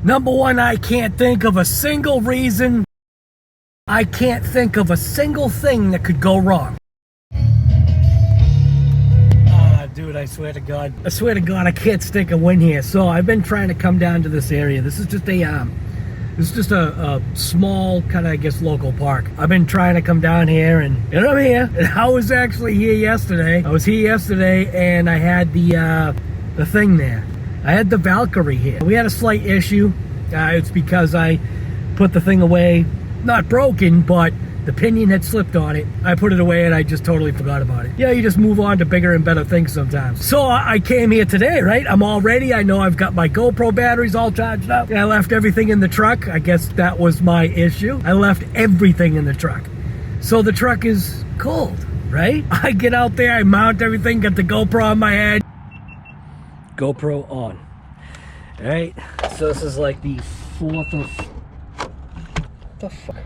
Number one, I can't think of a single reason. I can't think of a single thing that could go wrong. Dude, I swear to God. I swear to God, I can't stick a win here. So I've been trying to come down to this area. This is just a small kind of, I guess, local park. I've been trying to come down here, and I'm here. And I was actually here yesterday. I was here yesterday, and I had the thing there. I had the Valkyrie here. We had a slight issue. It's because I put the thing away, not broken, but the pinion had slipped on it. I put it away and I just totally forgot about it. Yeah, you just move on to bigger and better things sometimes. So I came here today, right? I'm all ready. I know I've got my GoPro batteries all charged up. I left everything in the truck. I guess that was my issue. I left everything in the truck. So the truck is cold, right? I get out there, I mount everything, got the GoPro on my head. GoPro on. All right, so this is like the 4th of... What the fuck?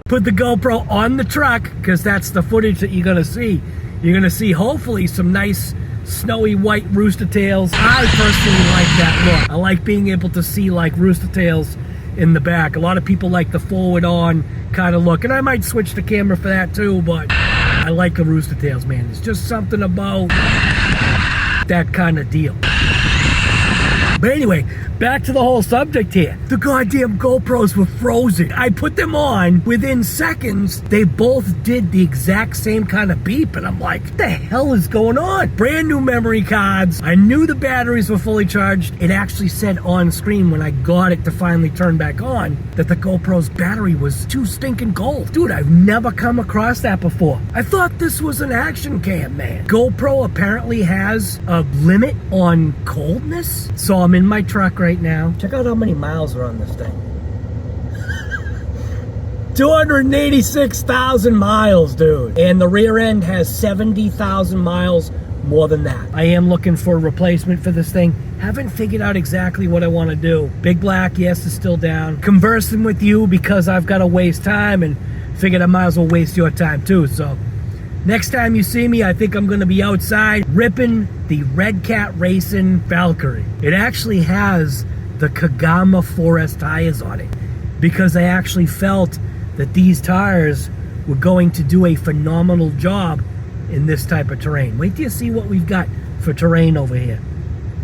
Put the GoPro on the truck, because that's the footage that you're gonna see. You're gonna see hopefully some nice snowy white rooster tails. I personally like that look. I like being able to see like rooster tails in the back. A lot of people like the forward on kind of look, and I might switch the camera for that too, but I like the rooster tails, man. It's just something about that kind of deal. But anyway, back to the whole subject here. The goddamn GoPros were frozen. I put them on. Within seconds, they both did the exact same kind of beep. And I'm like, what the hell is going on? Brand new memory cards. I knew the batteries were fully charged. It actually said on screen when I got it to finally turn back on that the GoPro's battery was too stinking cold. Dude, I've never come across that before. I thought this was an action cam, man. GoPro apparently has a limit on coldness. So I'm in my truck right now. Check out how many miles are on this thing. 286,000 miles, dude. And the rear end has 70,000 miles more than that. I am looking for a replacement for this thing. Haven't figured out exactly what I want to do. Big Black, yes, is still down. Conversing with you because I've got to waste time, and figured I might as well waste your time too. So next time you see me, I think I'm going to be outside ripping the Red Cat Racing Valkyrie. It actually has the Kagama 4S tires on it, because I actually felt that these tires were going to do a phenomenal job in this type of terrain. Wait till you see what we've got for terrain over here.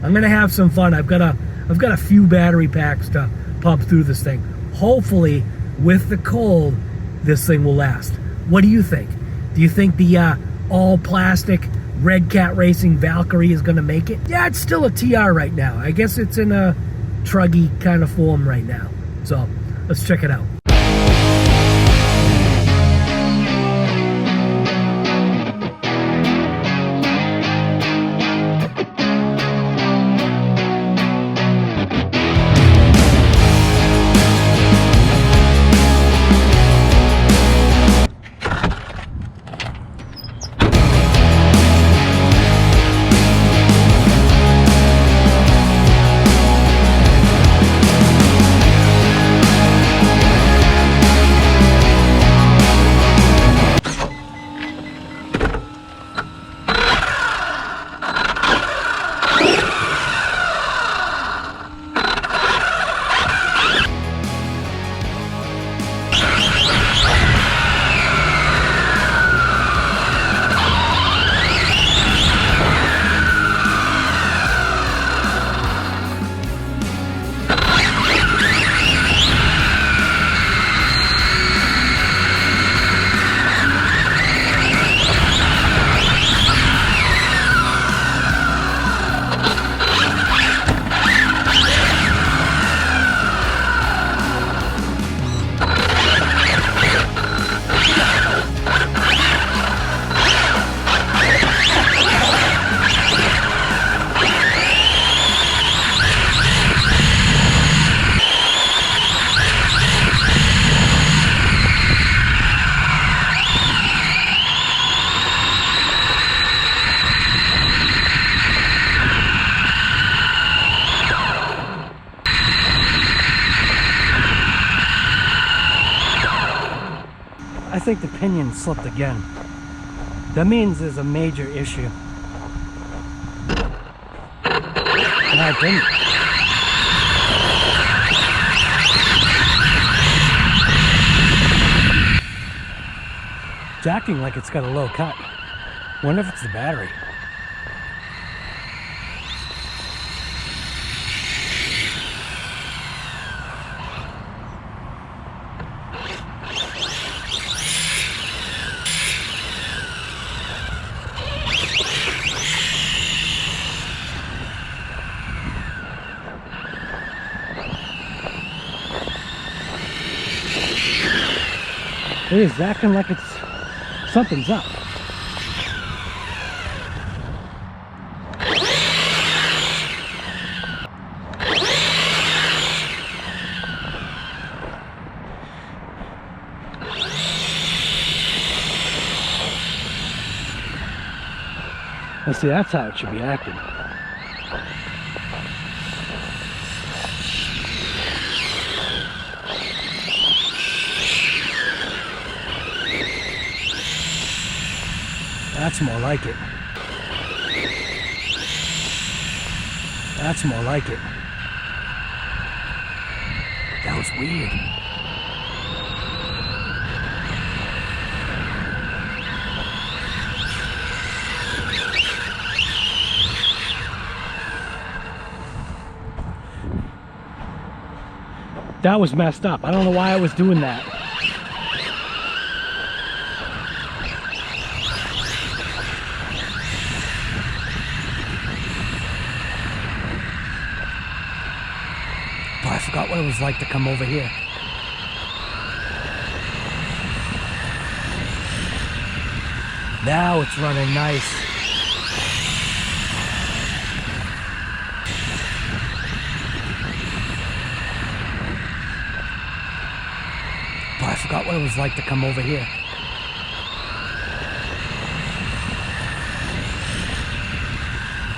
I'm going to have some fun. I've got a few battery packs to pump through this thing. Hopefully, with the cold, this thing will last. What do you think? Do you think the all plastic Red Cat Racing Valkyrie is going to make it? Yeah, it's still a TR right now. I guess it's in a truggy kind of form right now. So let's check it out. I think the pinion slipped again. That means there's a major issue. high pinion. It's acting like it's got a low cut. Wonder if it's the battery. It is acting like it's something's up. Let's see, that's how it should be acting. That's more like it. That's more like it. That was weird. That was messed up. I don't know why I was doing that. I forgot what it was like to come over here. Now it's running nice. But I forgot what it was like to come over here.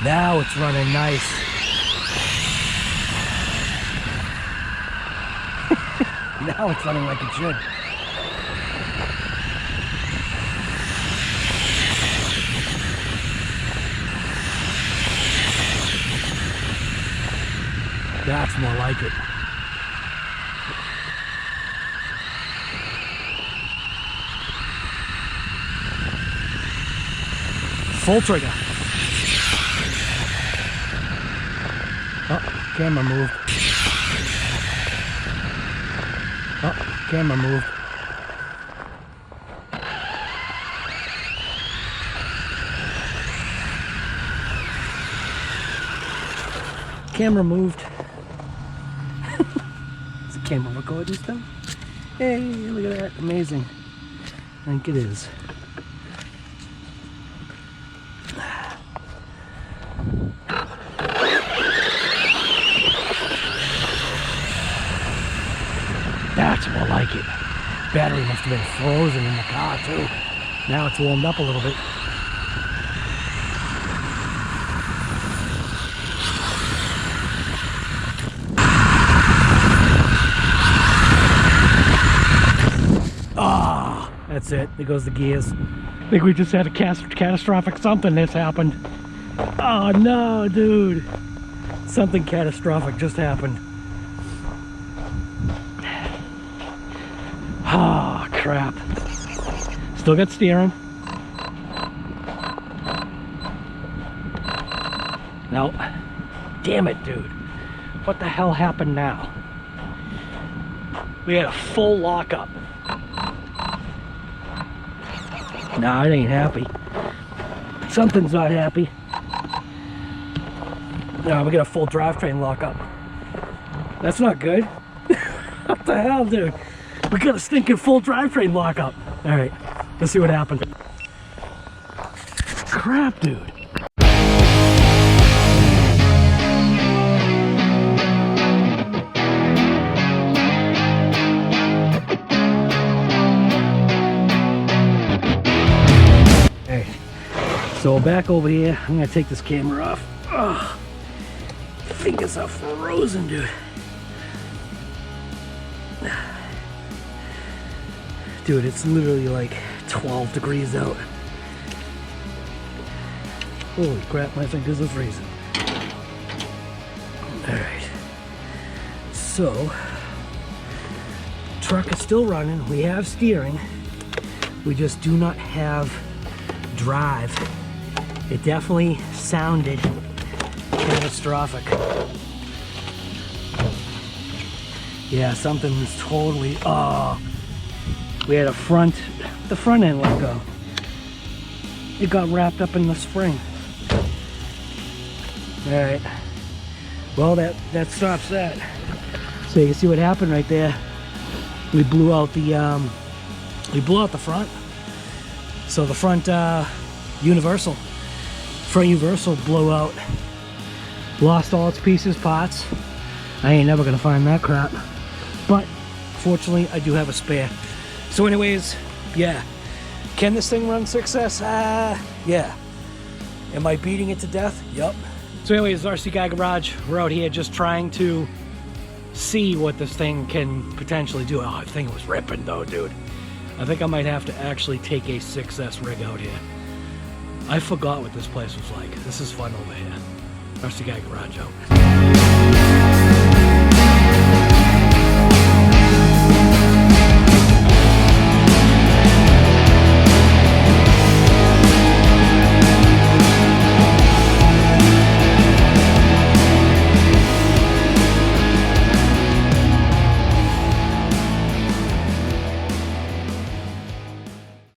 Now it's running nice. Now it's running like it should. That's more like it. Full trigger. Oh, camera moved. Oh, camera moved. Camera moved. Is the camera recording stuff? Hey, look at that. Amazing. I think it is. That's more like it. Battery must have been frozen in the car too. Now it's warmed up a little bit. Ah, that's it. There goes the gears. I think we just had a catastrophic something that's happened. Oh no, dude. Something catastrophic just happened. Ah, oh, crap. Still got steering. No. Damn it, dude. What the hell happened now? We had a full lockup. Nah, it ain't happy. Something's not happy. No, we got a full drivetrain lockup. That's not good. What the hell, dude? We got a stinking full drivetrain lockup. All right, let's see what happens. Crap, dude. Hey, so back over here, I'm gonna take this camera off. Oh, fingers are frozen, dude. Dude, it's literally like 12 degrees out. Holy crap, my fingers are freezing. All right. So, truck is still running. We have steering. We just do not have drive. It definitely sounded catastrophic. Yeah, something's totally, we had the front end let go. It got wrapped up in the spring. All right, well that stops that. So you can see what happened right there. We blew out the front. So the front universal blew out. Lost all its pieces, parts. I ain't never gonna find that crap. But fortunately, I do have a spare. So anyways, yeah. Can this thing run 6S? Yeah. Am I beating it to death? Yup. So anyways, RC Guy Garage, we're out here just trying to see what this thing can potentially do. Oh, I think it was ripping though, dude. I think I might have to actually take a 6S rig out here. I forgot what this place was like. This is fun over here. RC Guy Garage out.